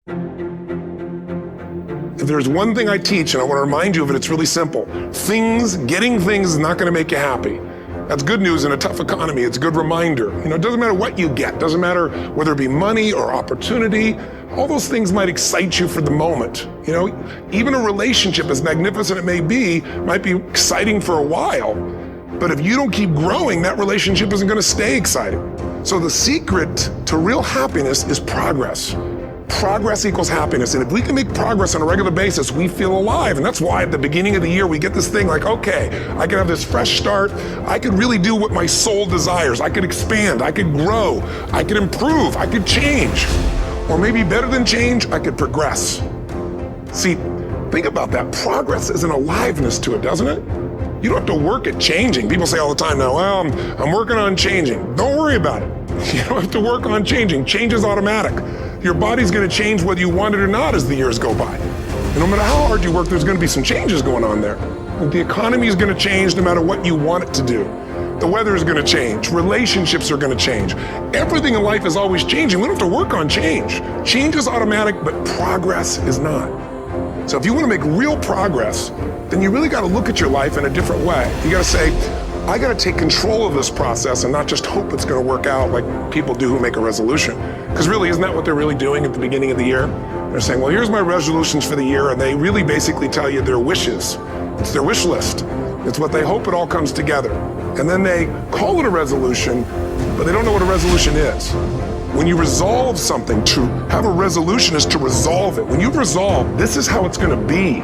If there's one thing I teach, and I want to remind you of it, it's really simple. Getting things is not going to make you happy. That's good news in a tough economy. It's a good reminder. It doesn't matter what you get. It doesn't matter whether it be money or opportunity. All those things might excite you for the moment. Even a relationship, as magnificent it may be, might be exciting for a while. But if you don't keep growing, that relationship isn't going to stay exciting. So the secret to real happiness is progress. Progress equals happiness. And if we can make progress on a regular basis, we feel alive. And that's why at the beginning of the year, we get this thing like, okay, I can have this fresh start. I could really do what my soul desires. I could expand. I could grow. I could improve. I could change. Or maybe better than change, I could progress. See, think about that. Progress is an aliveness to it, doesn't it? You don't have to work at changing. People say all the time now, well, I'm working on changing. Don't worry about it. You don't have to work on changing. Change is automatic. Your body's going to change whether you want it or not as the years go by. And no matter how hard you work, there's going to be some changes going on there. The economy is going to change no matter what you want it to do. The weather is going to change. Relationships are going to change. Everything in life is always changing. We don't have to work on change. Change is automatic, but progress is not. So if you want to make real progress, then you really got to look at your life in a different way. You got to say, I got to take control of this process and not just hope it's going to work out like people do who make a resolution. Because really, isn't that what they're really doing at the beginning of the year? They're saying, well, here's my resolutions for the year, and they really basically tell you their wishes. It's their wish list. It's what they hope it all comes together. And then they call it a resolution, but they don't know what a resolution is. When you resolve something, to have a resolution is to resolve it. When you've resolved, this is how it's going to be.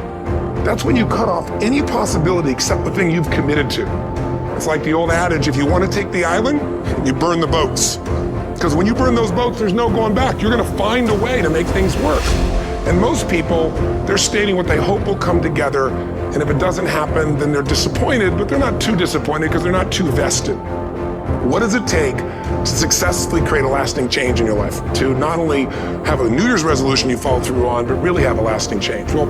That's when you cut off any possibility except the thing you've committed to. It's like the old adage, if you want to take the island, you burn the boats. Because when you burn those boats, there's no going back. You're going to find a way to make things work. And most people, they're stating what they hope will come together. And if it doesn't happen, then they're disappointed, but they're not too disappointed because they're not too vested. What does it take to successfully create a lasting change in your life? To not only have a New Year's resolution you follow through on, but really have a lasting change? Well,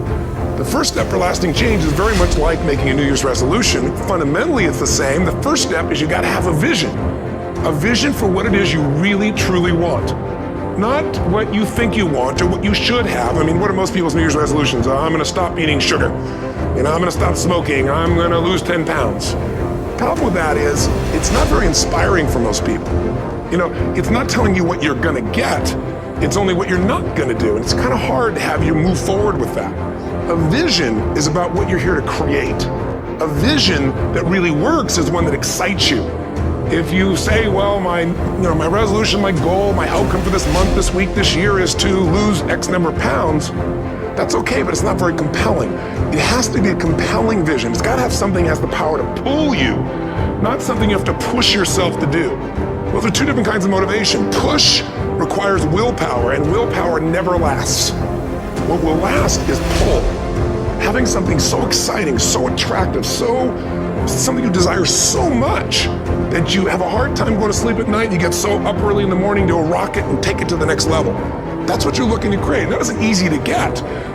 the first step for lasting change is very much like making a New Year's resolution. Fundamentally, it's the same. The first step is you got to have a vision for what it is you really, truly want. Not what you think you want or what you should have. I mean, what are most people's New Year's resolutions? I'm going to stop eating sugar. I'm going to stop smoking. I'm going to lose 10 pounds. The problem with that is it's not very inspiring for most people. It's not telling you what you're going to get. It's only what you're not going to do. And it's kind of hard to have you move forward with that. A vision is about what you're here to create. A vision that really works is one that excites you. If you say, well, my resolution, my goal, my outcome for this month, this week, this year is to lose X number of pounds, that's okay, but it's not very compelling. It has to be a compelling vision. It's got to have something that has the power to pull you, not something you have to push yourself to do. Those are two different kinds of motivation. Push requires willpower, and willpower never lasts. What will last is pull. Having something so exciting, so attractive, something you desire so much that you have a hard time going to sleep at night, you get so up early in the morning to rock it and take it to the next level. That's what you're looking to create. That isn't easy to get.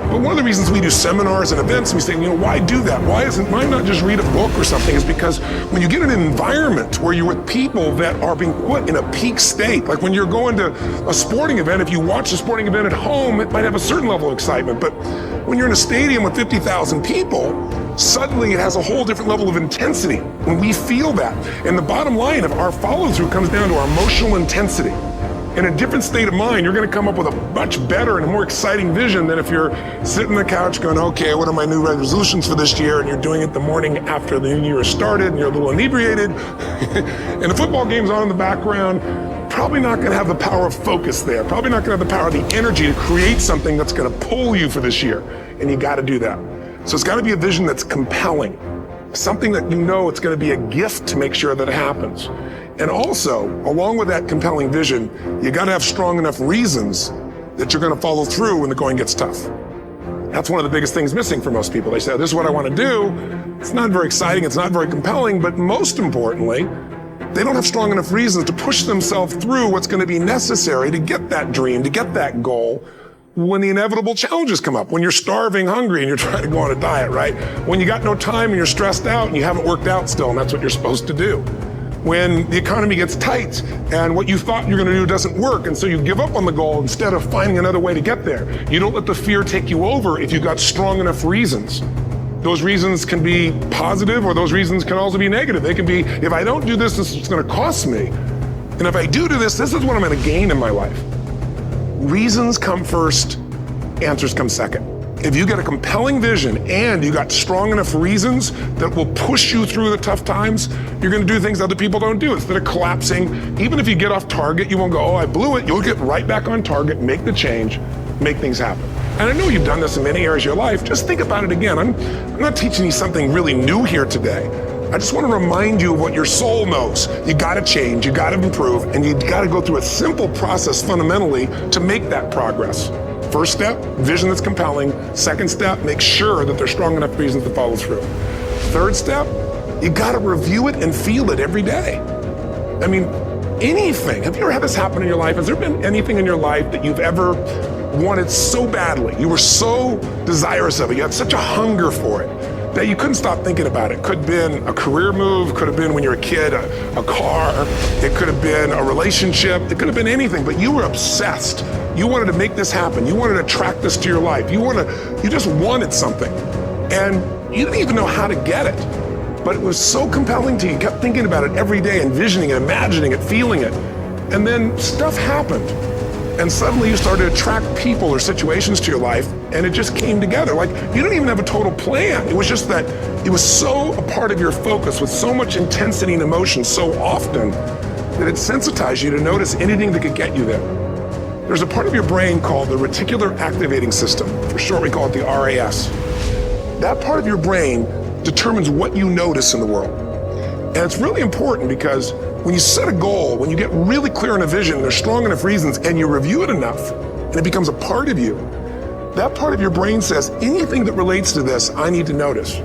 But one of the reasons we do seminars and events, and we say, why do that? Why not just read a book or something? Is because when you get in an environment where you're with people that are being put in a peak state, like when you're going to a sporting event, if you watch a sporting event at home, it might have a certain level of excitement. But when you're in a stadium with 50,000 people, suddenly it has a whole different level of intensity. When we feel that. And the bottom line of our follow-through comes down to our emotional intensity. In a different state of mind, you're going to come up with a much better and a more exciting vision than if you're sitting on the couch going, okay, what are my new resolutions for this year? And you're doing it the morning after the new year started and you're a little inebriated and the football game's on in the background. Probably not going to have the power of focus there. Probably not going to have the power of the energy to create something that's going to pull you for this year. And you got to do that. So it's got to be a vision that's compelling. Something that it's going to be a gift to make sure that it happens. And also, along with that compelling vision, you got to have strong enough reasons that you're going to follow through when the going gets tough. That's one of the biggest things missing for most people. They say, this is what I want to do. It's not very exciting. It's not very compelling. But most importantly, they don't have strong enough reasons to push themselves through what's going to be necessary to get that dream, to get that goal, when the inevitable challenges come up, when you're starving, hungry, and you're trying to go on a diet, right? When you got no time and you're stressed out and you haven't worked out still, and that's what you're supposed to do. when the economy gets tight and what you thought you're going to do doesn't work, and so you give up on the goal instead of finding another way to get there. You don't let the fear take you over if you've got strong enough reasons. Those reasons can be positive, or those reasons can also be negative. They can be, if I don't do this, this is going to cost me. And if I do this, this is what I'm going to gain in my life. Reasons come first, answers come second. If you get a compelling vision and you got strong enough reasons that will push you through the tough times, you're going to do things other people don't do. Instead of collapsing, even if you get off target, you won't go, oh, I blew it. You'll get right back on target, make the change, make things happen. And I know you've done this in many areas of your life. Just think about it again. I'm not teaching you something really new here today. I just want to remind you of what your soul knows. You got to change, you got to improve, and you got to go through a simple process fundamentally to make that progress. First step, vision that's compelling. Second step, make sure that there's strong enough reasons to follow through. Third step, you got to review it and feel it every day. I mean, anything. Have you ever had this happen in your life? Has there been anything in your life that you've ever wanted so badly? You were so desirous of it. You had such a hunger for it that you couldn't stop thinking about it. Could have been a career move, could have been when you were a kid, a car, it could have been a relationship, it could have been anything, but you were obsessed. You wanted to make this happen. You wanted to attract this to your life. You just wanted something. And you didn't even know how to get it. But it was so compelling to you. You kept thinking about it every day, envisioning it, imagining it, feeling it. And then stuff happened. And suddenly you started to attract people or situations to your life, and it just came together. Like, you didn't even have a total plan. It was just that it was so a part of your focus with so much intensity and emotion so often that it sensitized you to notice anything that could get you there. There's a part of your brain called the reticular activating system. For short, we call it the RAS. That part of your brain determines what you notice in the world. And it's really important because when you set a goal, when you get really clear on a vision, there's strong enough reasons, and you review it enough, and it becomes a part of you, that part of your brain says, anything that relates to this, I need to notice.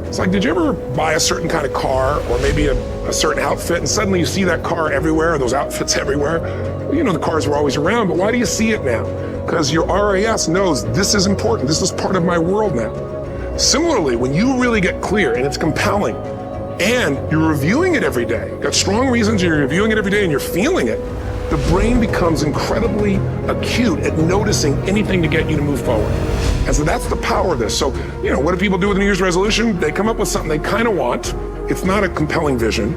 It's like, did you ever buy a certain kind of car or maybe a certain outfit, and suddenly you see that car everywhere, or those outfits everywhere? Well, you know the cars were always around, but why do you see it now? Because your RAS knows this is important. This is part of my world now. Similarly, when you really get clear and it's compelling, and you're reviewing it every day, got strong reasons, you're reviewing it every day and you're feeling it, the brain becomes incredibly acute at noticing anything to get you to move forward. And so that's the power of this. So, what do people do with a New Year's resolution? They come up with something they kind of want. It's not a compelling vision.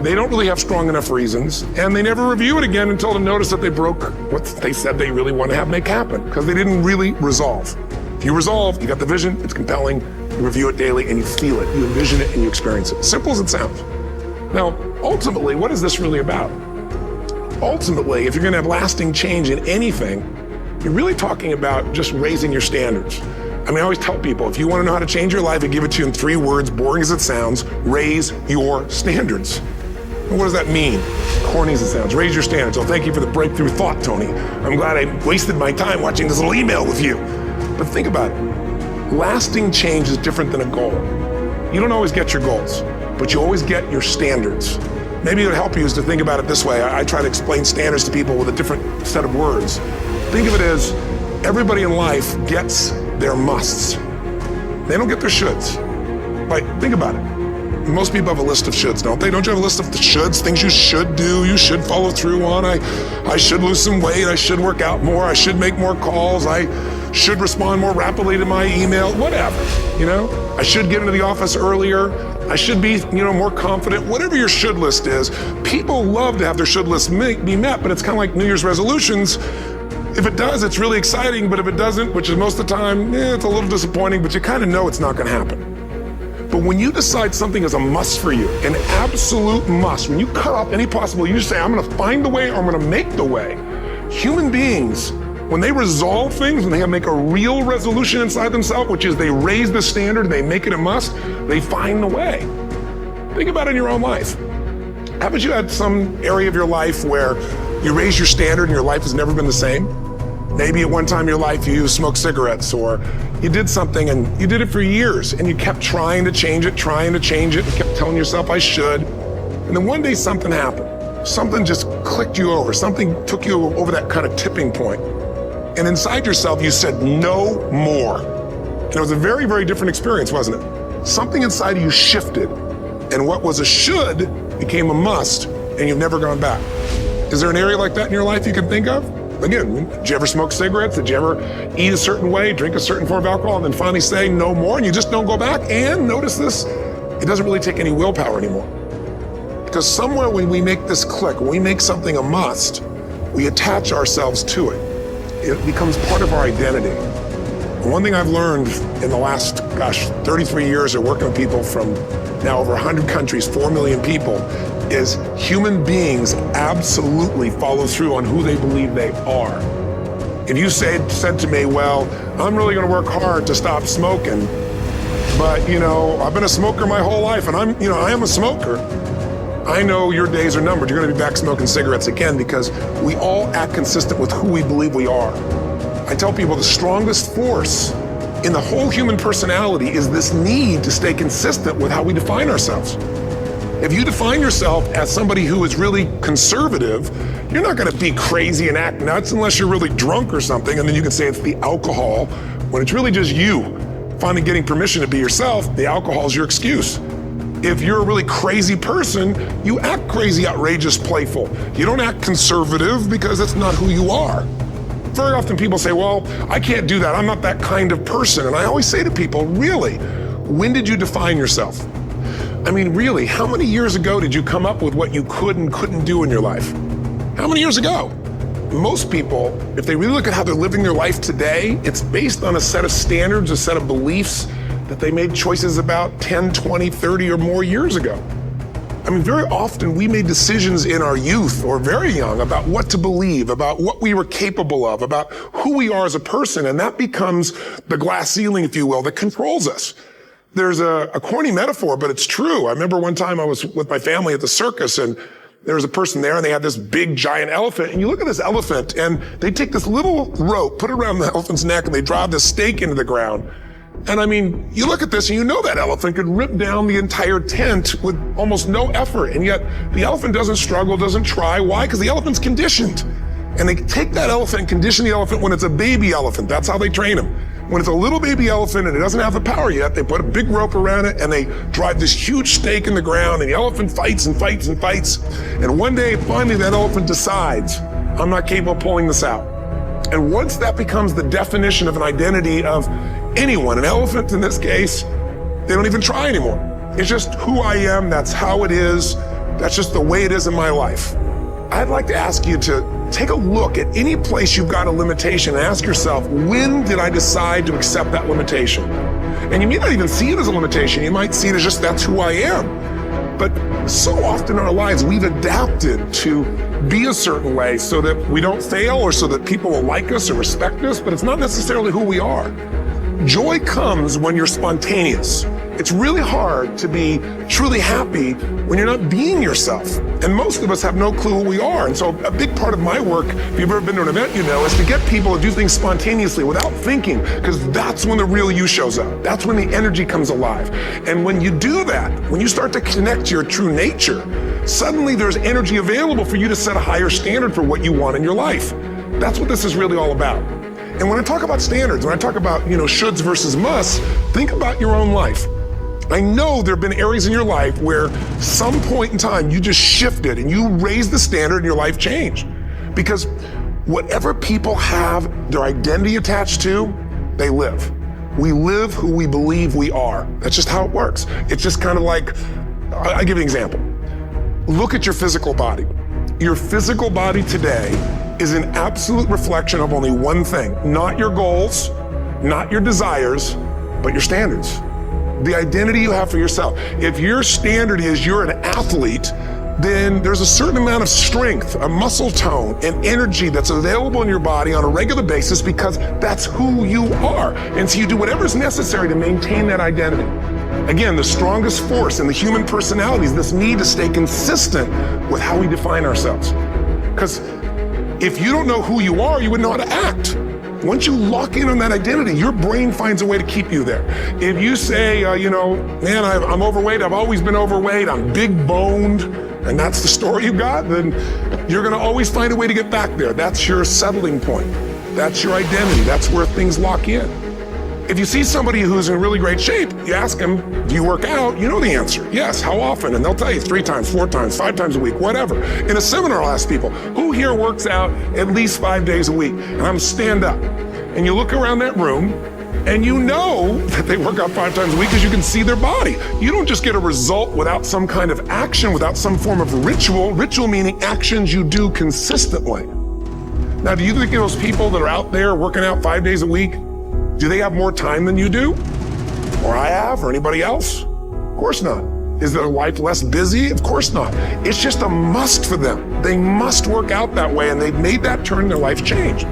They don't really have strong enough reasons, and they never review it again until they notice that they broke what they said they really want to have make happen, because they didn't really resolve. If you resolve, you got the vision, it's compelling, you review it daily and you feel it, you envision it and you experience it. Simple as it sounds. Now, ultimately, what is this really about? Ultimately, if you're going to have lasting change in anything, you're really talking about just raising your standards. I always tell people, if you want to know how to change your life, I give it to you in 3 words, boring as it sounds: raise your standards. And what does that mean? Corny as it sounds, raise your standards. Oh, thank you for the breakthrough thought, Tony. I'm glad I wasted my time watching this little email with you. But think about it. Lasting change is different than a goal. You don't always get your goals, but you always get your standards. Maybe it would help you is to think about it this way. I try to explain standards to people with a different set of words. Think of it as everybody in life gets their musts. They don't get their shoulds. Like, think about it. Most people have a list of shoulds, don't they? Don't you have a list of the shoulds, things you should do, you should follow through on? I should lose some weight, I should work out more, I should make more calls, I should respond more rapidly to my email, whatever, I should get into the office earlier, I should be, more confident, whatever your should list is. People love to have their should list be met, but it's kind of like New Year's resolutions. If it does, it's really exciting, but if it doesn't, which is most of the time, it's a little disappointing, but you kind of know it's not going to happen. But when you decide something is a must for you, an absolute must, when you cut off any possible, you just say, I'm going to find the way, or I'm going to make the way. Human beings, when they resolve things, when they make a real resolution inside themselves, which is they raise the standard, they make it a must, they find the way. Think about it in your own life. Haven't you had some area of your life where you raise your standard and your life has never been the same? Maybe at one time in your life you smoked cigarettes, or you did something and you did it for years and you kept trying to change it, and kept telling yourself I should. And then one day something happened. Something just clicked you over. Something took you over that kind of tipping point. And inside yourself you said no more. And it was a very, very different experience, wasn't it? Something inside of you shifted. And what was a should became a must, and you've never gone back. Is there an area like that in your life you can think of? Again, did you ever smoke cigarettes? Did you ever eat a certain way, drink a certain form of alcohol, and then finally say no more, and you just don't go back? And notice this, it doesn't really take any willpower anymore. Because somewhere when we make this click, when we make something a must, we attach ourselves to it. It becomes part of our identity. And one thing I've learned in the last, 33 years of working with people from now over 100 countries, 4 million people, is human beings absolutely follow through on who they believe they are. If you said to me, well, I'm really gonna work hard to stop smoking, but I've been a smoker my whole life and I am a smoker. I know your days are numbered. You're gonna be back smoking cigarettes again because we all act consistent with who we believe we are. I tell people the strongest force in the whole human personality is this need to stay consistent with how we define ourselves. If you define yourself as somebody who is really conservative, you're not gonna be crazy and act nuts unless you're really drunk or something, and then you can say it's the alcohol, when it's really just you finally getting permission to be yourself. The alcohol is your excuse. If you're a really crazy person, you act crazy, outrageous, playful. You don't act conservative because that's not who you are. Very often people say, well, I can't do that. I'm not that kind of person. And I always say to people, really, when did you define yourself? I mean, really, how many years ago did you come up with what you could and couldn't do in your life? How many years ago? Most people, if they really look at how they're living their life today, it's based on a set of standards, a set of beliefs that they made choices about 10, 20, 30 or more years ago. I mean, very often we made decisions in our youth or very young about what to believe, about what we were capable of, about who we are as a person, and that becomes the glass ceiling, if you will, that controls us. There's a corny metaphor, but it's true. I remember one time I was with my family at the circus, and there was a person there, and they had this big, giant elephant, and you look at this elephant, and they take this little rope, put it around the elephant's neck, and they drive this stake into the ground. And I mean, you look at this and you know that elephant could rip down the entire tent with almost no effort. And yet the elephant doesn't struggle, doesn't try. Why? Because the elephant's conditioned. And they take that elephant and condition the elephant when it's a baby elephant. That's how they train them. When it's a little baby elephant and it doesn't have the power yet, they put a big rope around it and they drive this huge stake in the ground, and the elephant fights and fights and fights. And one day, finally, that elephant decides, I'm not capable of pulling this out. And once that becomes the definition of an identity of anyone, an elephant in this case, they don't even try anymore. It's just who I am, that's how it is, that's just the way it is in my life. I'd like to ask you to take a look at any place you've got a limitation and ask yourself, when did I decide to accept that limitation? And you may not even see it as a limitation, you might see it as just that's who I am. But so often in our lives, we've adapted to be a certain way so that we don't fail or so that people will like us or respect us, but it's not necessarily who we are. Joy comes when you're spontaneous. It's really hard to be truly happy when you're not being yourself. And most of us have no clue who we are. And so a big part of my work, if you've ever been to an event, you know, is to get people to do things spontaneously without thinking, because that's when the real you shows up. That's when the energy comes alive. And when you do that, when you start to connect to your true nature, suddenly there's energy available for you to set a higher standard for what you want in your life. That's what this is really all about. And when I talk about standards, when I talk about, shoulds versus musts, think about your own life. I know there have been areas in your life where some point in time you just shifted and you raised the standard and your life changed. Because whatever people have their identity attached to, they live. We live who we believe we are. That's just how it works. It's just kind of like, I'll give you an example. Look at your physical body. Your physical body today is an absolute reflection of only one thing, not your goals, not your desires, but your standards. The identity you have for yourself. If your standard is you're an athlete, then there's a certain amount of strength, a muscle tone, and energy that's available in your body on a regular basis because that's who you are. And so you do whatever's necessary to maintain that identity. Again, the strongest force in the human personality is this need to stay consistent with how we define ourselves. Because if you don't know who you are, you wouldn't know how to act. Once you lock in on that identity, your brain finds a way to keep you there. If you say, man, I'm overweight, I've always been overweight, I'm big boned, and that's the story you got, then you're gonna always find a way to get back there. That's your settling point. That's your identity. That's where things lock in. If you see somebody who's in really great shape, you ask them, do you work out? You know the answer. Yes, how often? And they'll tell you 3 times, 4 times, 5 times a week, whatever. In a seminar, I'll ask people, who here works out at least 5 days a week? And I'm stand up. And you look around that room, and you know that they work out 5 times a week because you can see their body. You don't just get a result without some kind of action, without some form of ritual. Ritual meaning actions you do consistently. Now, do you think those people that are out there working out 5 days a week, do they have more time than you do? Or I have, or anybody else? Of course not. Is their life less busy? Of course not. It's just a must for them. They must work out that way, and they've made that turn, their life changed.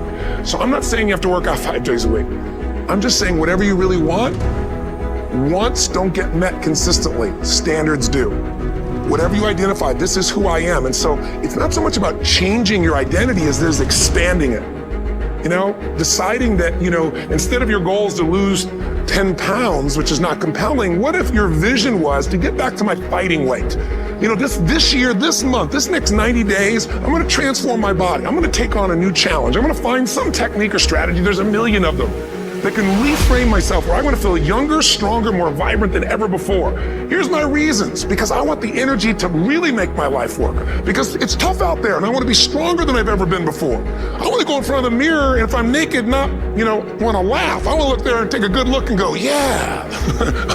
So I'm not saying you have to work out 5 days a week. I'm just saying whatever you really want, wants don't get met consistently, standards do. Whatever you identify, this is who I am. And so it's not so much about changing your identity as it is expanding it. You know, deciding that, you know, instead of your goal is to lose 10 pounds, which is not compelling, what if your vision was to get back to my fighting weight? You know, this year, this month, this next 90 days, I'm gonna transform my body. I'm gonna take on a new challenge. I'm gonna find some technique or strategy, there's a million of them, that can reframe myself where I want to feel younger, stronger, more vibrant than ever before. Here's my reasons. Because I want the energy to really make my life work. Because it's tough out there and I want to be stronger than I've ever been before. I want to go in front of the mirror and if I'm naked, not, you know, want to laugh. I want to look there and take a good look and go, yeah,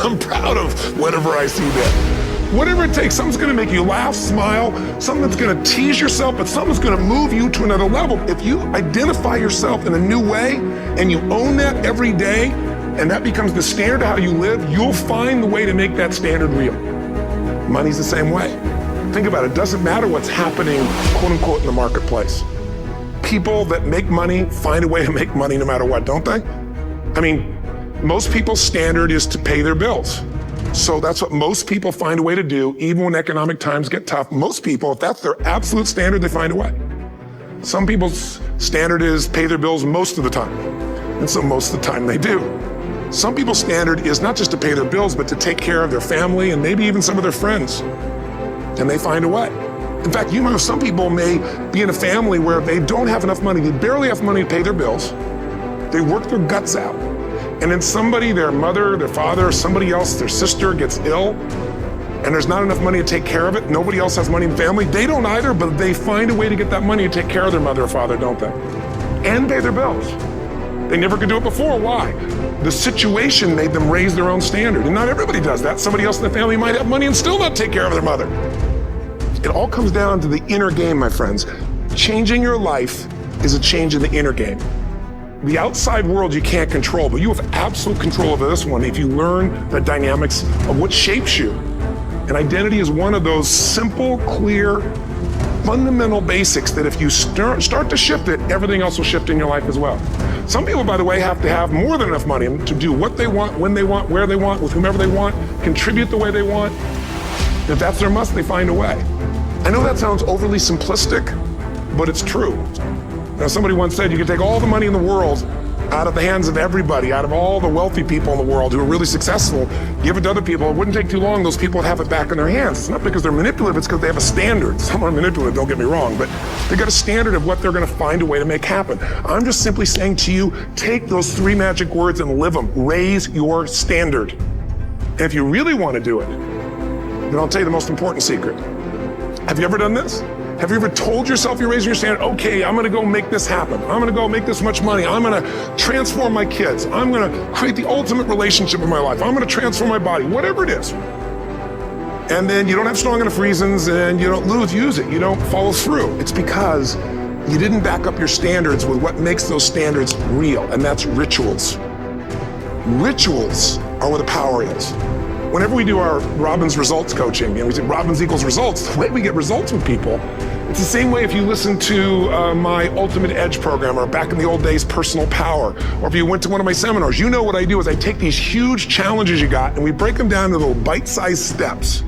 I'm proud of whatever I see there. Whatever it takes, something's gonna make you laugh, smile, something that's gonna tease yourself, but something's gonna move you to another level. If you identify yourself in a new way and you own that every day, and that becomes the standard of how you live, you'll find the way to make that standard real. Money's the same way. Think about it, it doesn't matter what's happening, quote unquote, in the marketplace. People that make money find a way to make money no matter what, don't they? I mean, most people's standard is to pay their bills. So that's what most people find a way to do, even when economic times get tough. Most people, if that's their absolute standard, they find a way. Some people's standard is pay their bills most of the time. And so most of the time they do. Some people's standard is not just to pay their bills, but to take care of their family and maybe even some of their friends. And they find a way. In fact, you know, some people may be in a family where they don't have enough money, they barely have money to pay their bills. They work their guts out. And then somebody, their mother, their father, somebody else, their sister gets ill, and there's not enough money to take care of it. Nobody else has money in the family. They don't either, but they find a way to get that money to take care of their mother or father, don't they? And pay their bills. They never could do it before. Why? The situation made them raise their own standard. And not everybody does that. Somebody else in the family might have money and still not take care of their mother. It all comes down to the inner game, my friends. Changing your life is a change in the inner game. The outside world you can't control, but you have absolute control over this one if you learn the dynamics of what shapes you. And identity is one of those simple, clear, fundamental basics that if you start to shift it, everything else will shift in your life as well. Some people, by the way, have to have more than enough money to do what they want, when they want, where they want, with whomever they want, contribute the way they want. If that's their must, they find a way. I know that sounds overly simplistic, but it's true. Now, somebody once said you could take all the money in the world out of the hands of everybody, out of all the wealthy people in the world who are really successful, give it to other people. It wouldn't take too long, those people would have it back in their hands. It's not because they're manipulative, it's because they have a standard. Some are manipulative, don't get me wrong, but they got a standard of what they're gonna find a way to make happen. I'm just simply saying to you, take those 3 magic words and live them. Raise your standard. And if you really wanna do it, then I'll tell you the most important secret. Have you ever done this? Have you ever told yourself you're raising your standard? Okay, I'm gonna go make this happen. I'm gonna go make this much money. I'm gonna transform my kids. I'm gonna create the ultimate relationship in my life. I'm gonna transform my body, whatever it is. And then you don't have strong enough reasons and you don't use it. You don't follow through. It's because you didn't back up your standards with what makes those standards real, and that's rituals. Rituals are where the power is. Whenever we do our Robbins results coaching, and we say Robbins equals results, the way we get results with people, it's the same way if you listen to my Ultimate Edge program, or back in the old days, Personal Power, or if you went to one of my seminars, you know what I do is I take these huge challenges you got and we break them down to little bite-sized steps.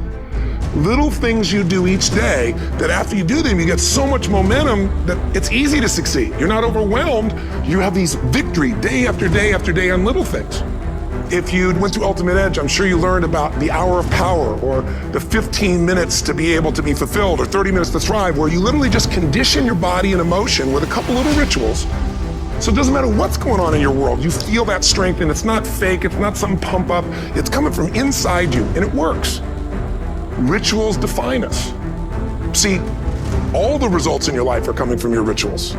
Little things you do each day that after you do them, you get so much momentum that it's easy to succeed. You're not overwhelmed. You have these victory day after day after day on little things. If you went to Ultimate Edge, I'm sure you learned about the hour of power, or the 15 minutes to be able to be fulfilled, or 30 minutes to thrive, where you literally just condition your body and emotion with a couple little rituals So it doesn't matter what's going on in your world, you feel that strength, and it's not fake, it's not some pump up, it's coming from inside you, and it works. Rituals define us. See, all the results in your life are coming from your rituals.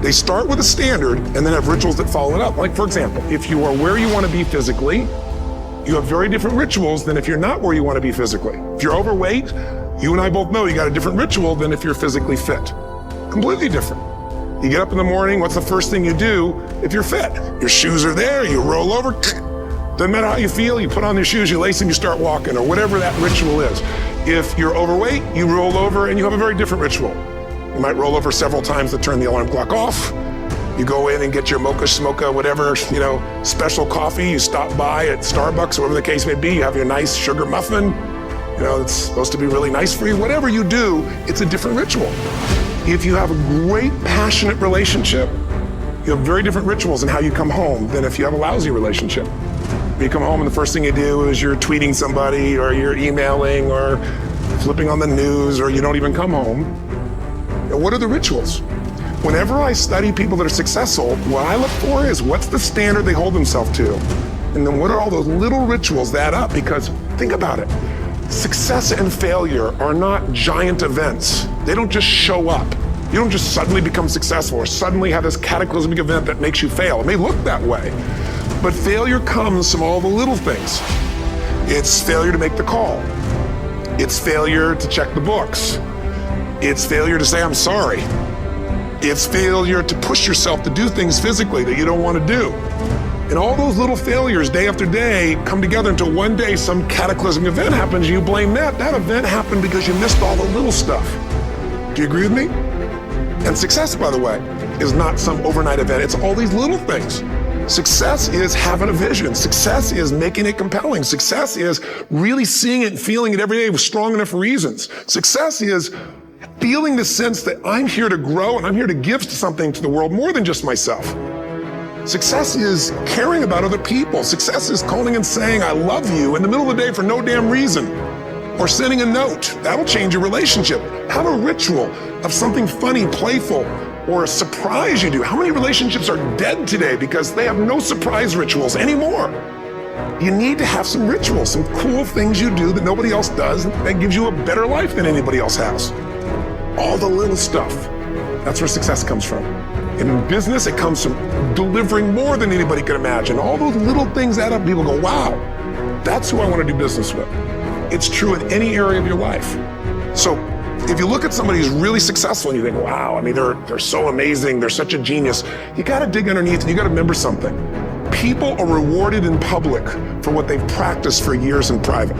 They start with a standard and then have rituals that follow it up. Like, for example, if you are where you want to be physically, you have very different rituals than if you're not where you want to be physically. If you're overweight, you and I both know you got a different ritual than if you're physically fit. Completely different. You get up in the morning, what's the first thing you do if you're fit? Your shoes are there, you roll over, doesn't matter how you feel, you put on your shoes, you lace them, you start walking, or whatever that ritual is. If you're overweight, you roll over and you have a very different ritual. You might roll over several times to turn the alarm clock off. You go in and get your mocha, smocha, whatever, special coffee. You stop by at Starbucks, whatever the case may be. You have your nice sugar muffin. It's supposed to be really nice for you. Whatever you do, it's a different ritual. If you have a great, passionate relationship, you have very different rituals in how you come home than if you have a lousy relationship. You come home and the first thing you do is you're tweeting somebody, or you're emailing, or flipping on the news, or you don't even come home. What are the rituals? Whenever I study people that are successful, what I look for is what's the standard they hold themselves to? And then what are all those little rituals that add up? Because think about it. Success and failure are not giant events. They don't just show up. You don't just suddenly become successful or suddenly have this cataclysmic event that makes you fail. It may look that way, but failure comes from all the little things. It's failure to make the call. It's failure to check the books. It's failure to say, I'm sorry. It's failure to push yourself to do things physically that you don't want to do. And all those little failures day after day come together until one day some cataclysmic event happens and you blame that. That event happened because you missed all the little stuff. Do you agree with me? And success, by the way, is not some overnight event. It's all these little things. Success is having a vision. Success is making it compelling. Success is really seeing it and feeling it every day with strong enough reasons. Success is feeling the sense that I'm here to grow and I'm here to give something to the world more than just myself. Success is caring about other people. Success is calling and saying, I love you in the middle of the day for no damn reason. Or sending a note. That'll change your relationship. Have a ritual of something funny, playful, or a surprise you do. How many relationships are dead today because they have no surprise rituals anymore? You need to have some rituals, some cool things you do that nobody else does that gives you a better life than anybody else has. All the little stuff. That's where success comes from. And in business, it comes from delivering more than anybody could imagine. All those little things add up. People go, wow, that's who I want to do business with. It's true in any area of your life. So if you look at somebody who's really successful and you think, wow, they're so amazing, they're such a genius, you got to dig underneath and you got to remember something. People are rewarded in public for what they've practiced for years in private.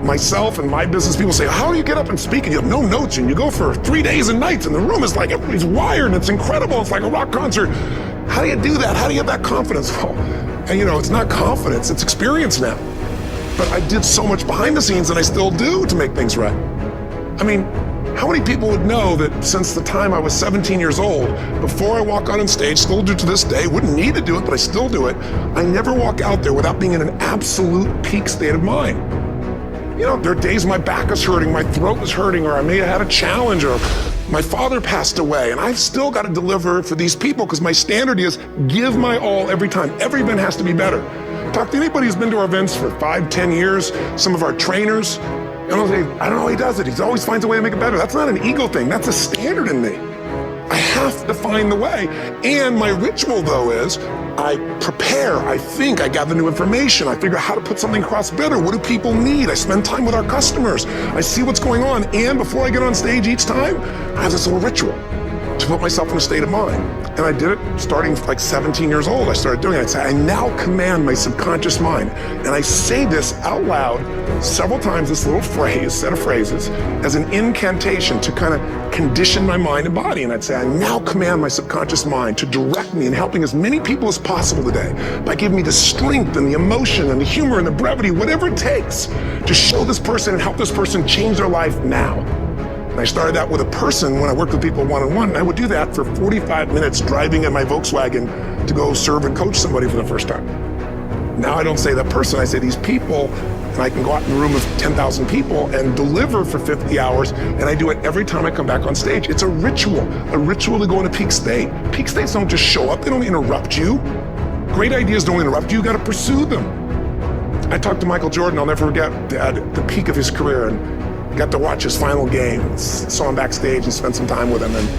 Myself and my business people say, how do you get up and speak and you have no notes and you go for 3 days and nights and the room is like everybody's wired and it's incredible, it's like a rock concert. How do you do that? How do you have that confidence? Well, and it's not confidence, it's experience now. But I did so much behind the scenes and I still do to make things right. How many people would know that since the time I was 17 years old, before I walk out on stage, still do to this day, wouldn't need to do it, but I still do it, I never walk out there without being in an absolute peak state of mind. There are days my back is hurting, my throat is hurting, or I may have had a challenge, or my father passed away, and I've still got to deliver for these people because my standard is give my all every time. Every event has to be better. Talk to anybody who's been to our events for 5, 10 years, some of our trainers, and they'll say, I don't know how he does it. He always finds a way to make it better. That's not an ego thing. That's a standard in me. I have to find the way. And my ritual, though, is I prepare, I think, I gather new information, I figure out how to put something across better. What do people need? I spend time with our customers. I see what's going on. And before I get on stage each time, I have this little ritual to put myself in a state of mind. And I did it starting like 17 years old. I started doing it. I'd say, I now command my subconscious mind. And I say this out loud several times, this little phrase, set of phrases, as an incantation to kind of condition my mind and body. And I'd say, I now command my subconscious mind to direct me in helping as many people as possible today by giving me the strength and the emotion and the humor and the brevity, whatever it takes to show this person and help this person change their life now. And I started that with a person when I worked with people one-on-one, and I would do that for 45 minutes driving in my Volkswagen to go serve and coach somebody for the first time. Now I don't say that person, I say these people, and And I can go out in a room of 10,000 people and deliver for 50 hours, and I do it every time I come back on stage. It's a ritual to go into peak state. Peak states don't just show up, they don't interrupt you. Great ideas don't interrupt you, you gotta pursue them. I talked to Michael Jordan, I'll never forget, at the peak of his career, and got to watch his final game. Saw him backstage and spent some time with him, and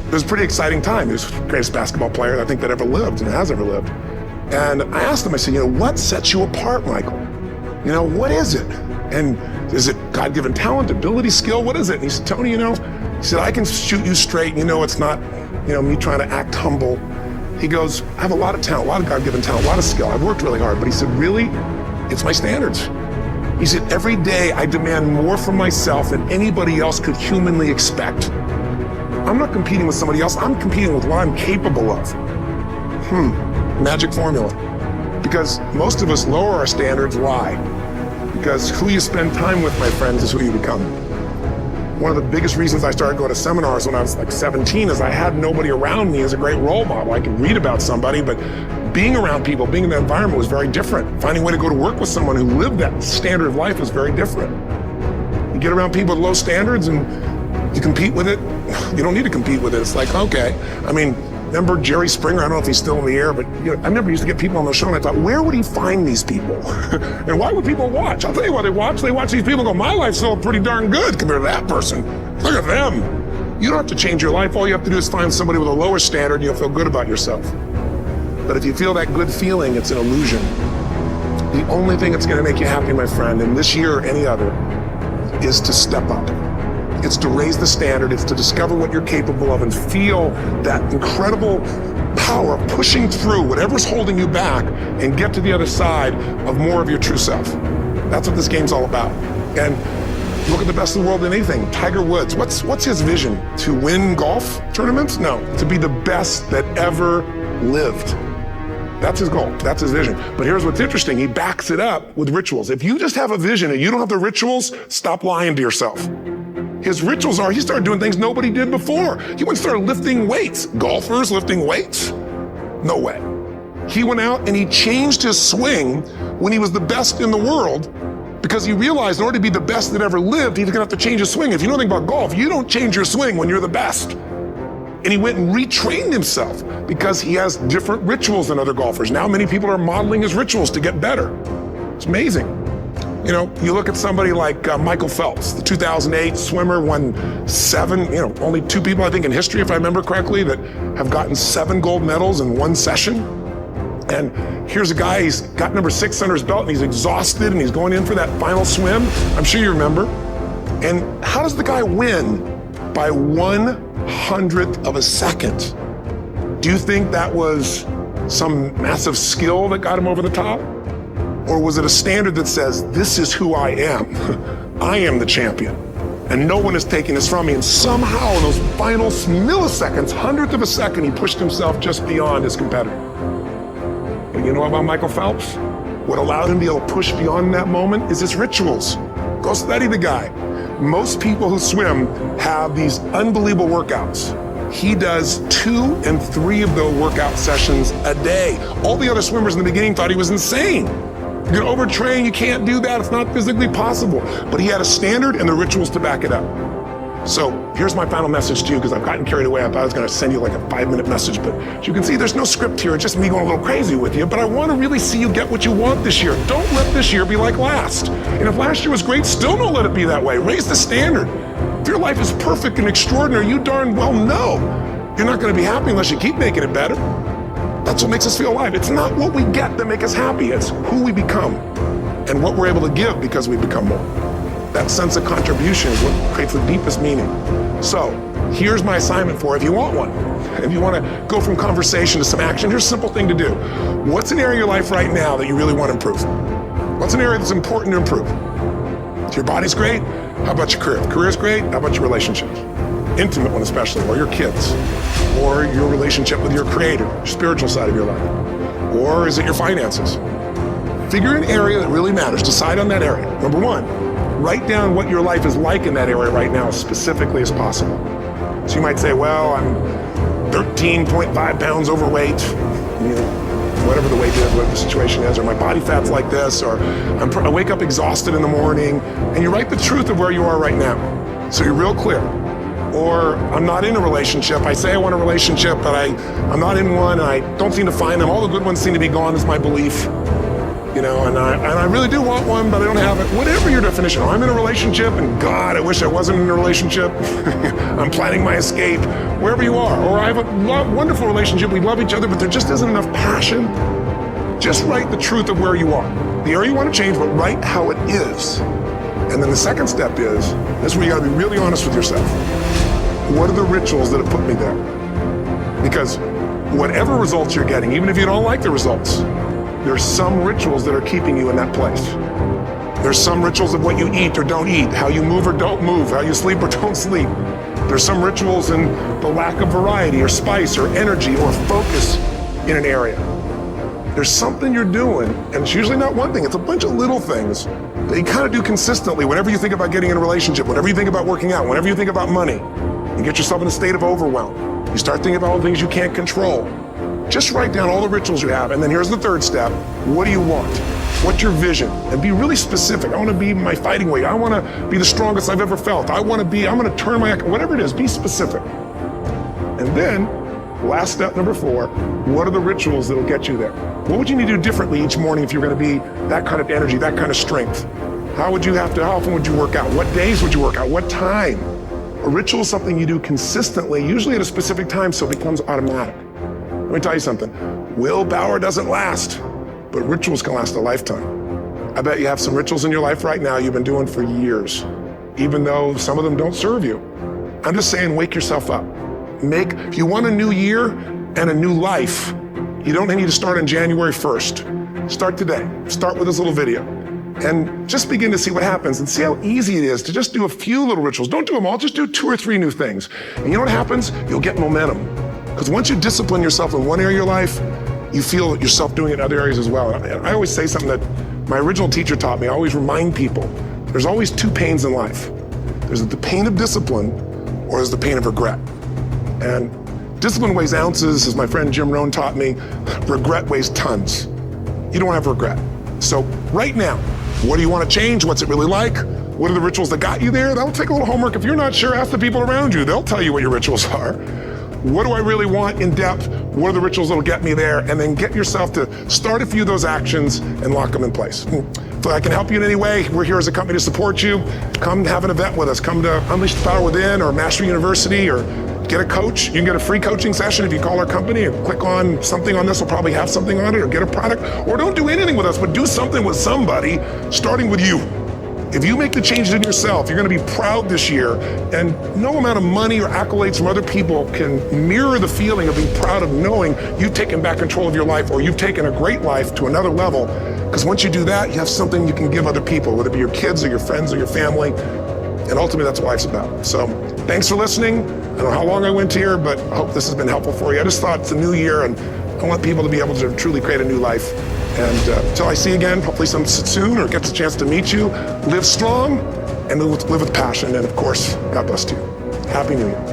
it was a pretty exciting time. He was the greatest basketball player I think that ever lived and has ever lived. And I asked him, I said, what sets you apart, Michael? What is it? And is it God-given talent, ability, skill? What is it? And he said, Tony, he said, I can shoot you straight. It's not, me trying to act humble. He goes, I have a lot of talent, a lot of God-given talent, a lot of skill. I've worked really hard. But he said, really? It's my standards. He said, every day I demand more from myself than anybody else could humanly expect. I'm not competing with somebody else. I'm competing with what I'm capable of. Magic formula. Because most of us lower our standards. Why? Because who you spend time with, my friends, is who you become. One of the biggest reasons I started going to seminars when I was like 17 is I had nobody around me as a great role model. I could read about somebody, but being around people, being in that environment was very different. Finding a way to go to work with someone who lived that standard of life was very different. You get around people with low standards and you compete with it. You don't need to compete with it. It's like, okay. Remember Jerry Springer? I don't know if he's still in the air, but I remember used to get people on the show and I thought, where would he find these people? And why would people watch? I'll tell you why they watch. They watch these people and go, my life's still pretty darn good compared to that person. Look at them. You don't have to change your life. All you have to do is find somebody with a lower standard and you'll feel good about yourself. But if you feel that good feeling, it's an illusion. The only thing that's going to make you happy, my friend, in this year or any other, is to step up. It's to raise the standard. It's to discover what you're capable of and feel that incredible power of pushing through whatever's holding you back and get to the other side of more of your true self. That's what this game's all about. And look at the best in the world in anything. Tiger Woods, what's his vision? To win golf tournaments? No, to be the best that ever lived. That's his goal, that's his vision. But here's what's interesting, he backs it up with rituals. If you just have a vision and you don't have the rituals, stop lying to yourself. His rituals are, he started doing things nobody did before. He went and started lifting weights. Golfers lifting weights? No way. He went out and he changed his swing when he was the best in the world because he realized in order to be the best that ever lived, he's gonna have to change his swing. If you know anything about golf, you don't change your swing when you're the best. And he went and retrained himself because he has different rituals than other golfers. Now many people are modeling his rituals to get better. It's amazing. You look at somebody like Michael Phelps, the 2008 swimmer, won 7, only 2 people I think in history, if I remember correctly, that have gotten 7 gold medals in one session. And here's a guy, he's got number 6 under his belt and he's exhausted and he's going in for that final swim. I'm sure you remember. And how does the guy win? By 1/100th of a second. Do you think that was some massive skill that got him over the top? Or was it a standard that says, this is who I am? I am the champion. And no one is taking this from me. And somehow in those final milliseconds, 1/100th of a second, he pushed himself just beyond his competitor. But you know about Michael Phelps? What allowed him to be able to push beyond that moment is his rituals. Go study the guy. Most people who swim have these unbelievable workouts. He does 2 and 3 of those workout sessions a day. All the other swimmers in the beginning thought he was insane. You're gonna overtrain, you can't do that, it's not physically possible. But he had a standard and the rituals to back it up. So here's my final message to you, because I've gotten carried away. I thought I was gonna send you like a 5-minute message, but as you can see, there's no script here, it's just me going a little crazy with you, but I wanna really see you get what you want this year. Don't let this year be like last. And if last year was great, still don't let it be that way. Raise the standard. If your life is perfect and extraordinary, you darn well know you're not gonna be happy unless you keep making it better. That's what makes us feel alive. It's not what we get that make us happy, it's who we become and what we're able to give because we become more. That sense of contribution is what creates the deepest meaning. So here's my assignment for if you want one. If you want to go from conversation to some action, here's a simple thing to do. What's an area of your life right now that you really want to improve? What's an area that's important to improve? If your body's great, how about your career? If career's great, how about your relationships? Intimate one especially, or your kids, or your relationship with your creator, your spiritual side of your life, or is it your finances? Figure an area that really matters, decide on that area. Number 1, write down what your life is like in that area right now as specifically as possible. So you might say, well, I'm 13.5 pounds overweight. whatever the weight is, whatever the situation is, or my body fat's like this, or I wake up exhausted in the morning, and you write the truth of where you are right now. So you're real clear. Or I'm not in a relationship. I say I want a relationship, but I'm not in one, and I don't seem to find them. All the good ones seem to be gone, is my belief. And I really do want one, but I don't have it. Whatever your definition. I'm in a relationship, and God, I wish I wasn't in a relationship. I'm planning my escape, wherever you are. Or I have a wonderful relationship, we love each other, but there just isn't enough passion. Just write the truth of where you are. The area you want to change, but write how it is. And then the second step is, this is where you gotta be really honest with yourself. What are the rituals that have put me there? Because whatever results you're getting, even if you don't like the results, there's some rituals that are keeping you in that place. There's some rituals of what you eat or don't eat, how you move or don't move, how you sleep or don't sleep. There's some rituals in the lack of variety or spice or energy or focus in an area. There's something you're doing, and it's usually not one thing, it's a bunch of little things that you kind of do consistently. Whenever you think about getting in a relationship, whenever you think about working out, whenever you think about money, you get yourself in a state of overwhelm. You start thinking about all the things you can't control. Just write down all the rituals you have, and then here's the third step. What do you want? What's your vision? And be really specific. I want to be my fighting weight. I want to be the strongest I've ever felt. I'm going to turn whatever it is, be specific. And then, last step, number 4, what are the rituals that'll get you there? What would you need to do differently each morning if you're going to be that kind of energy, that kind of strength? How often would you work out? What days would you work out? What time? A ritual is something you do consistently, usually at a specific time, so it becomes automatic. Let me tell you something. Willpower doesn't last, but rituals can last a lifetime. I bet you have some rituals in your life right now you've been doing for years, even though some of them don't serve you. I'm just saying, wake yourself up. If you want a new year and a new life, you don't need to start on January 1st. Start today. Start with this little video. And just begin to see what happens and see how easy it is to just do a few little rituals. Don't do them all, just do 2 or 3 new things. And you know what happens? You'll get momentum. Because once you discipline yourself in one area of your life, you feel yourself doing it in other areas as well. And I always say something that my original teacher taught me. I always remind people, there's always 2 pains in life. There's the pain of discipline, or there's the pain of regret. And discipline weighs ounces, as my friend Jim Rohn taught me. Regret weighs tons. You don't have regret. So right now, what do you want to change? What's it really like? What are the rituals that got you there? That'll take a little homework. If you're not sure, ask the people around you. They'll tell you what your rituals are. What do I really want in depth? What are the rituals that'll get me there? And then get yourself to start a few of those actions and lock them in place. If I can help you in any way, we're here as a company to support you. Come have an event with us. Come to Unleash the Power Within or Mastery University, or get a coach. You can get a free coaching session if you call our company and click on something on this. Will probably have something on it, or get a product. Or don't do anything with us, but do something with somebody, starting with you. If you make the changes in yourself, you're going to be proud this year, and no amount of money or accolades from other people can mirror the feeling of being proud of knowing you've taken back control of your life, or you've taken a great life to another level. Because once you do that, you have something you can give other people, whether it be your kids or your friends or your family. And ultimately, that's what life's about. So thanks for listening. I don't know how long I went here, but I hope this has been helpful for you. I just thought it's a new year, and I want people to be able to truly create a new life. And until I see you again, hopefully soon, or gets a chance to meet you, live strong and live with passion. And of course, God bless you. Happy New Year.